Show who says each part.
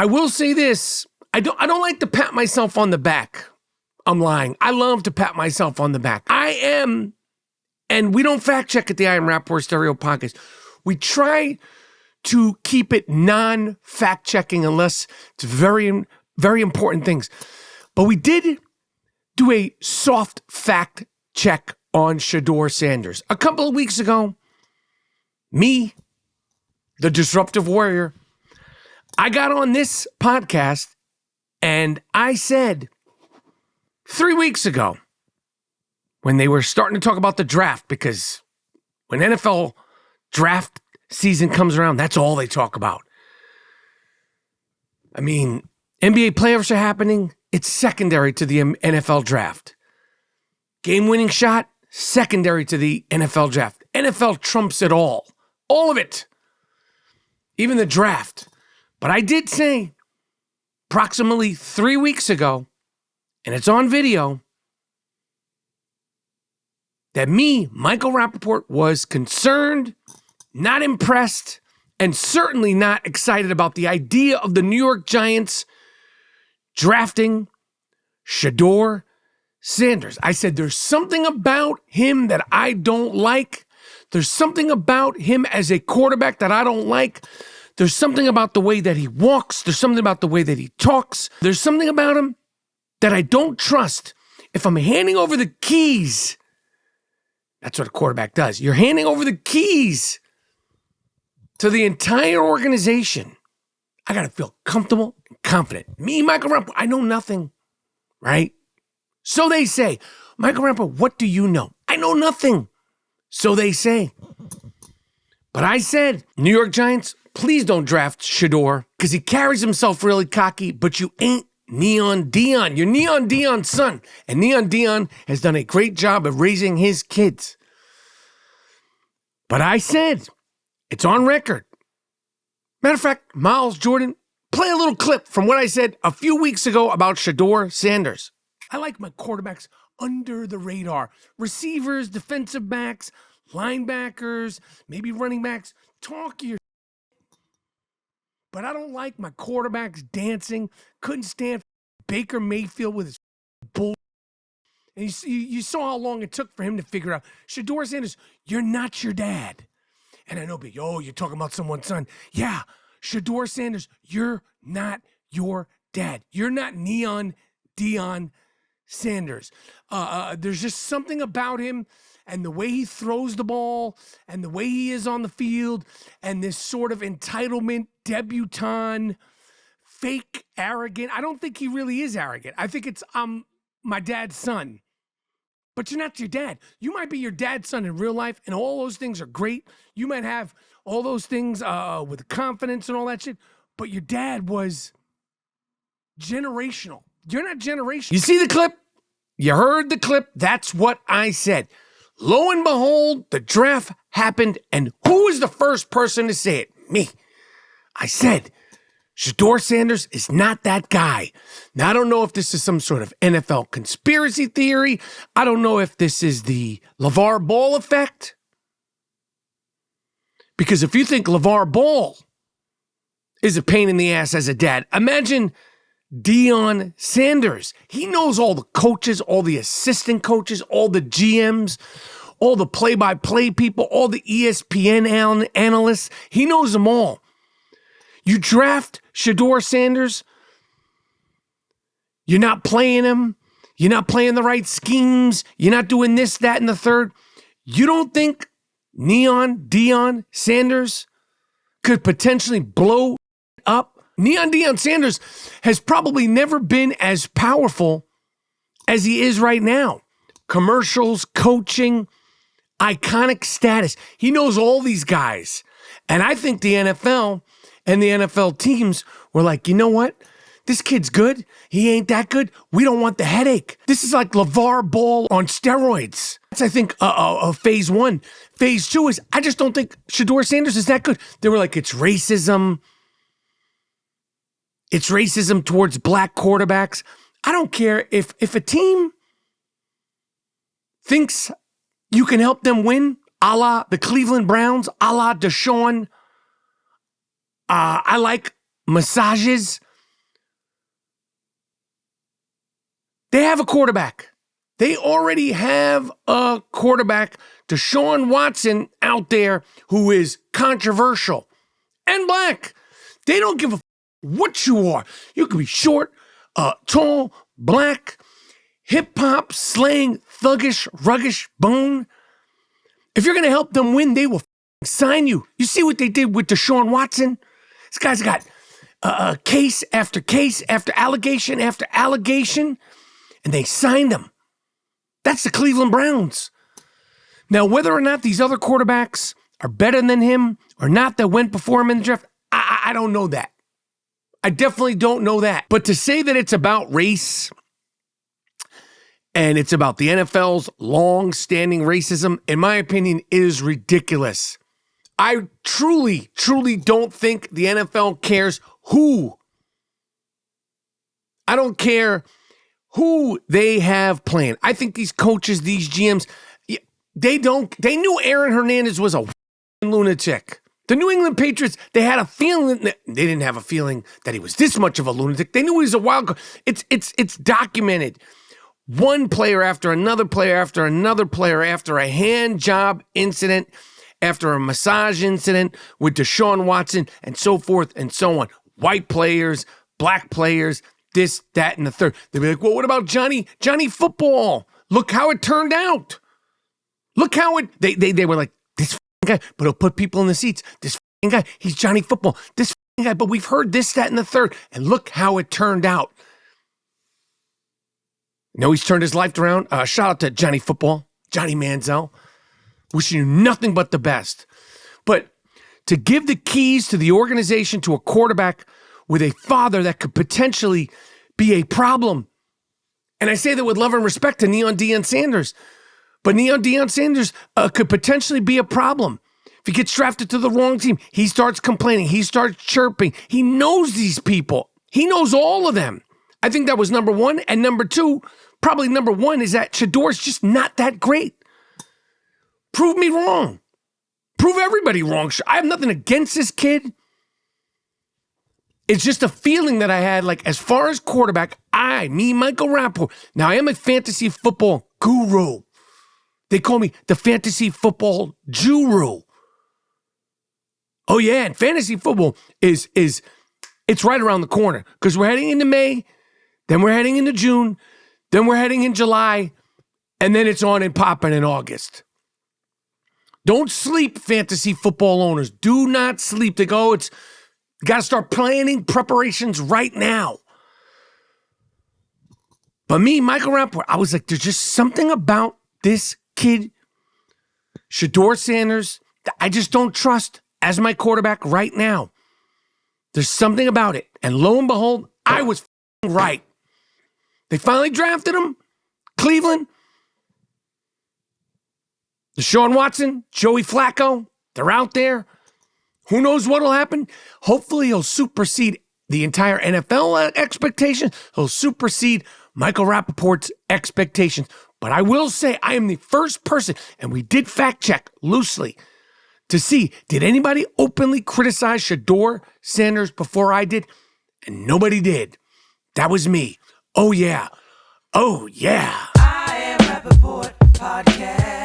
Speaker 1: I will say this. I don't like to pat myself on the back. I'm lying. I love to pat myself on the back. I am, and we don't fact check at the I Am Rapaport Stereo Podcast. We try to keep it non-fact checking unless it's very, very important things. But we did do a soft fact check on Deion Sanders. A couple of weeks ago, me, the disruptive warrior, I got on this podcast and I said 3 weeks ago when they were starting to talk about the draft, because when NFL draft season comes around, that's all they talk about. I mean, NBA playoffs are happening. It's secondary to the NFL draft. Game-winning shot, secondary to the NFL draft. NFL trumps it all. All of it. Even the draft. But I did say approximately 3 weeks ago, and it's on video, that me, Michael Rapaport, was concerned, not impressed, and certainly not excited about the idea of the New York Giants drafting Deion Sanders. I said, there's something about him that I don't like. There's something about him as a quarterback that I don't like. There's something about the way that he walks. There's something about the way that he talks. There's something about him that I don't trust. If I'm handing over the keys, that's what a quarterback does. You're handing over the keys to the entire organization. I got to feel comfortable and confident. Me, Michael Rapaport, I know nothing, right? So they say. Michael Rapaport, what do you know? I know nothing. So they say. But I said, New York Giants, please don't draft Shedeur because he carries himself really cocky, but you ain't Neon Deion. You're Neon Deion's son. And Neon Deion has done a great job of raising his kids. But I said, it's on record. Matter of fact, Miles Jordan, play a little clip from what I said a few weeks ago about Deion Sanders. I like my quarterbacks under the radar. Receivers, defensive backs, linebackers, maybe running backs. Talk your but I don't like my quarterbacks dancing. Couldn't stand Baker Mayfield with his bull. And you saw how long it took for him to figure out. Deion Sanders, you're not your dad. And I know, but you're talking about someone's son. Yeah, Deion Sanders, you're not your dad. You're not Neon Deion Sanders. There's just something about him and the way he throws the ball and the way he is on the field and this sort of entitlement, debutante, fake arrogant. I don't think he really is arrogant. I think it's, my dad's son. But you're not your dad. You might be your dad's son in real life, and all those things are great. You might have all those things with confidence and all that shit, but your dad was generational. You're not generational. You see the clip? You heard the clip? That's what I said. Lo and behold, the draft happened, and who was the first person to say it? Me. I said, Deion Sanders is not that guy. Now, I don't know if this is some sort of NFL conspiracy theory. I don't know if this is the LeVar Ball effect. Because if you think LeVar Ball is a pain in the ass as a dad, imagine Deion Sanders. He knows all the coaches, all the assistant coaches, all the GMs, all the play-by-play people, all the ESPN analysts. He knows them all. You draft Deion Sanders, you're not playing him, you're not playing the right schemes, you're not doing this, that, and the third. You don't think Deion Sanders could potentially blow up? Deion Sanders has probably never been as powerful as he is right now. Commercials, coaching, iconic status. He knows all these guys. And I think the NFL and the NFL teams were like, you know what? This kid's good. He ain't that good. We don't want the headache. This is like LeVar Ball on steroids. That's, I think, phase one. Phase two is, I just don't think Deion Sanders is that good. They were like, it's racism. It's racism towards black quarterbacks. I don't care if a team thinks you can help them win, a la the Cleveland Browns, a la Deshaun. I like massages. They have a quarterback. They already have a quarterback, Deshaun Watson, out there who is controversial and black. They don't give a what you are. You could be short, tall, black, hip-hop, slang, thuggish, ruggish, bone. If you're going to help them win, they will sign you. You see what they did with Deshaun Watson? This guy's got case after case after allegation, and they signed him. That's the Cleveland Browns. Now, whether or not these other quarterbacks are better than him or not that went before him in the draft, I don't know that. I definitely don't know that. But to say that it's about race and it's about the NFL's long-standing racism, in my opinion, is ridiculous. I truly don't think the NFL cares who. I don't care who they have playing. I think these coaches, these GMs, they knew Aaron Hernandez was a lunatic. The New England Patriots, they had a feeling, they didn't have a feeling that he was this much of a lunatic. They knew he was a wild card. It's documented. One player after another player after another player after a hand job incident, after a massage incident with Deshaun Watson and so forth and so on. White players, black players, this, that, and the third. They'd be like, well, what about Johnny Football? Look how it turned out. Look how they were like, this guy, but he'll put people in the seats. This guy, he's Johnny Football. This guy, but we've heard this, that, and the third. And look how it turned out. You know, he's turned his life around. Shout out to Johnny Football, Johnny Manziel. Wishing you nothing but the best. But to give the keys to the organization to a quarterback with a father that could potentially be a problem. And I say that with love and respect to Deion Sanders. But Deion Sanders could potentially be a problem. If he gets drafted to the wrong team, he starts complaining. He starts chirping. He knows these people. He knows all of them. I think that was number one. And number two, probably number one, is that Shedeur is just not that great. Prove me wrong. Prove everybody wrong. I have nothing against this kid. It's just a feeling that I had, like, as far as quarterback, Michael Rapaport. Now, I am a fantasy football guru. They call me the fantasy football guru. Oh, yeah, and fantasy football it's right around the corner because we're heading into May, then we're heading into June, then we're heading in July, and then it's on and popping in August. Don't sleep, fantasy football owners. Do not sleep. They go, you got to start planning preparations right now. But me, Michael Rapaport, I was like, there's just something about this kid, Sheduer Sanders, that I just don't trust as my quarterback right now. There's something about it. And lo and behold, I was right. They finally drafted him. Cleveland. Deshaun Watson, Joey Flacco, they're out there. Who knows what will happen? Hopefully he'll supersede the entire NFL expectations. He'll supersede Michael Rapaport's expectations. But I will say I am the first person, and we did fact check loosely to see, did anybody openly criticize Sheduer Sanders before I did? And nobody did. That was me. Oh, yeah. Oh, yeah.
Speaker 2: I am Rapaport Podcast.